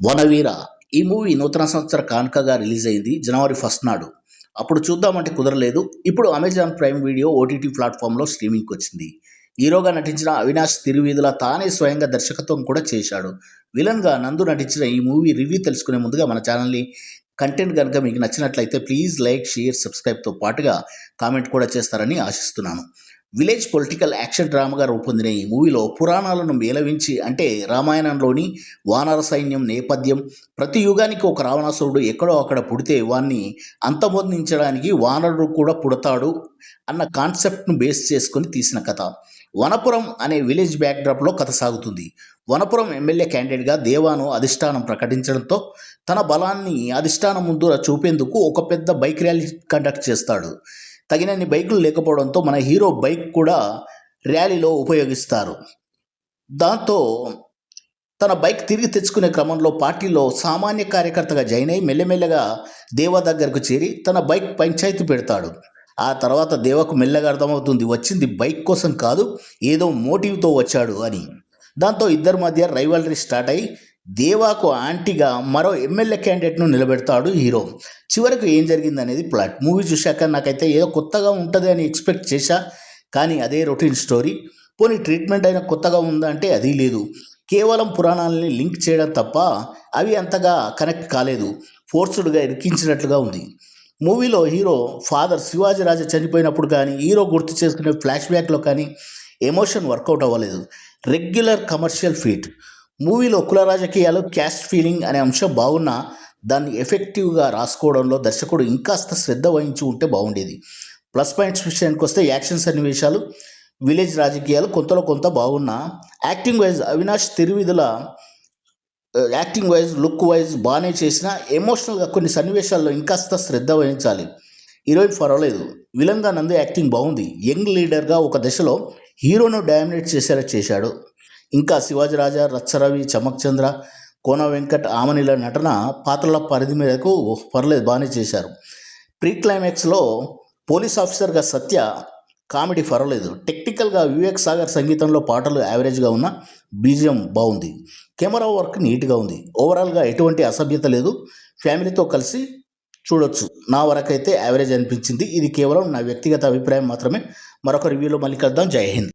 వనవీర ఈ మూవీ నూతన సంవత్సర కానుకగా రిలీజ్ అయింది జనవరి 1 నాడు. అప్పుడు చూద్దామంటే కుదరలేదు. ఇప్పుడు అమెజాన్ ప్రైమ్ వీడియో ఓటీటీ ప్లాట్ఫామ్లో స్ట్రీమింగ్కి వచ్చింది. హీరోగా నటించిన అవినాష్ తిరువీధుల తానే స్వయంగా దర్శకత్వం కూడా చేశాడు. విలన్గా నందు నటించిన ఈ మూవీ రివ్యూ తెలుసుకునే ముందుగా మన ఛానల్ని కంటెంట్ కనుక మీకు నచ్చినట్లయితే ప్లీజ్ లైక్, షేర్, సబ్స్క్రైబ్తో పాటుగా కామెంట్ కూడా చేస్తారని ఆశిస్తున్నాను. విలేజ్ పొలిటికల్ యాక్షన్ డ్రామాగా రూపొందిన ఈ మూవీలో పురాణాలను మేళవించి, అంటే రామాయణంలోని వానర సైన్యం నేపథ్యం, ప్రతి యుగానికి ఒక రావణాసురుడు ఎక్కడో అక్కడ పుడితే వాన్ని అంతమొందించడానికి వానరుడు కూడా పుడతాడు అన్న కాన్సెప్ట్ను బేస్ చేసుకొని తీసిన కథ. వనపురం అనే విలేజ్ బ్యాక్డ్రాప్లో కథ సాగుతుంది. వనపురం ఎమ్మెల్యే క్యాండిడేట్గా దేవాను అధిష్టానం ప్రకటించడంతో తన బలాన్ని అధిష్టానం ముందు చూపేందుకు ఒక పెద్ద బైక్ ర్యాలీ కండక్ట్ చేస్తాడు. తగినన్ని బైకులు లేకపోవడంతో మన హీరో బైక్ కూడా ర్యాలీలో ఉపయోగిస్తారు. దాంతో తన బైక్ తిరిగి తెచ్చుకునే క్రమంలో పార్టీలో సామాన్య కార్యకర్తగా జాయిన్ అయి మెల్లమెల్లగా దేవ దగ్గరకు చేరి తన బైక్ పంచాయతీ పెడతాడు. ఆ తర్వాత దేవకు మెల్లగా అర్థమవుతుంది వచ్చింది బైక్ కోసం కాదు, ఏదో మోటివ్తో వచ్చాడు అని. దాంతో ఇద్దరి మధ్య రైవలరీ స్టార్ట్ అయ్యి దేవాకు యాంటీగా మరో ఎమ్మెల్యే క్యాండిడేట్ను నిలబెడతాడు హీరో. చివరకు ఏం జరిగింది అనేది ప్లాట్. మూవీ చూశాక నాకైతే ఏదో కొత్తగా ఉంటుంది అని ఎక్స్పెక్ట్ చేశా, కానీ అదే రొటీన్ స్టోరీ. పోనీ ట్రీట్మెంట్ అయినా కొత్తగా ఉందా అంటే అది లేదు. కేవలం పురాణాలని లింక్ చేయడం తప్ప అవి అంతగా కనెక్ట్ కాలేదు. ఫోర్స్డ్గా ఇరికించినట్లుగా ఉంది. మూవీలో హీరో ఫాదర్ శివాజీ రాజా చనిపోయినప్పుడు కానీ, హీరో గుర్తు చేసుకునే ఫ్లాష్ బ్యాక్లో కానీ ఎమోషన్ వర్కౌట్ అవ్వలేదు. Regular commercial feet. మూవీలో కుల రాజకీయాలు, క్యాస్ట్ ఫీలింగ్ అనే అంశం బాగున్నా దాన్ని ఎఫెక్టివ్గా రాసుకోవడంలో దర్శకుడు ఇంకాస్త శ్రద్ధ వహించి ఉంటే బాగుండేది. ప్లస్ పాయింట్స్ విషయానికి వస్తే యాక్షన్ సన్నివేశాలు, విలేజ్ రాజకీయాలు కొంతలో కొంత బాగున్నా, acting wise Avinash Thiruveedhula acting wise, look wise బాగానే చేసిన, ఎమోషనల్గా కొన్ని సన్నివేశాల్లో ఇంకాస్త శ్రద్ధ వహించాలి. హీరోయిన్ పర్వాలేదు. విలన్గా నందు యాక్టింగ్ బాగుంది. యంగ్ లీడర్గా ఒక దశలో హీరోను డామినేట్ చేసేలా చేశాడు. ఇంకా శివాజీ రాజా, రచ్చరవి, చమక్ చంద్ర, కోన వెంకట్, ఆమనిల నటన పాత్రల పరిధి మేరకు పర్లేదు, బాగానే చేశారు. ప్రీ క్లైమాక్స్లో పోలీస్ ఆఫీసర్గా సత్య కామెడీ పర్వాలేదు. టెక్నికల్గా వివేక్ సాగర్ సంగీతంలో పాటలు యావరేజ్గా ఉన్న, బీజిఎం బాగుంది. కెమెరా వర్క్ నీట్గా ఉంది. ఓవరాల్గా ఎటువంటి అసభ్యత లేదు. ఫ్యామిలీతో కలిసి చూడొచ్చు. నా వరకైతే యావరేజ్ అనిపించింది. ఇది కేవలం నా వ్యక్తిగత అభిప్రాయం మాత్రమే. మరొక రివ్యూలో మళ్ళీ కలుద్దాం. జై హింద్.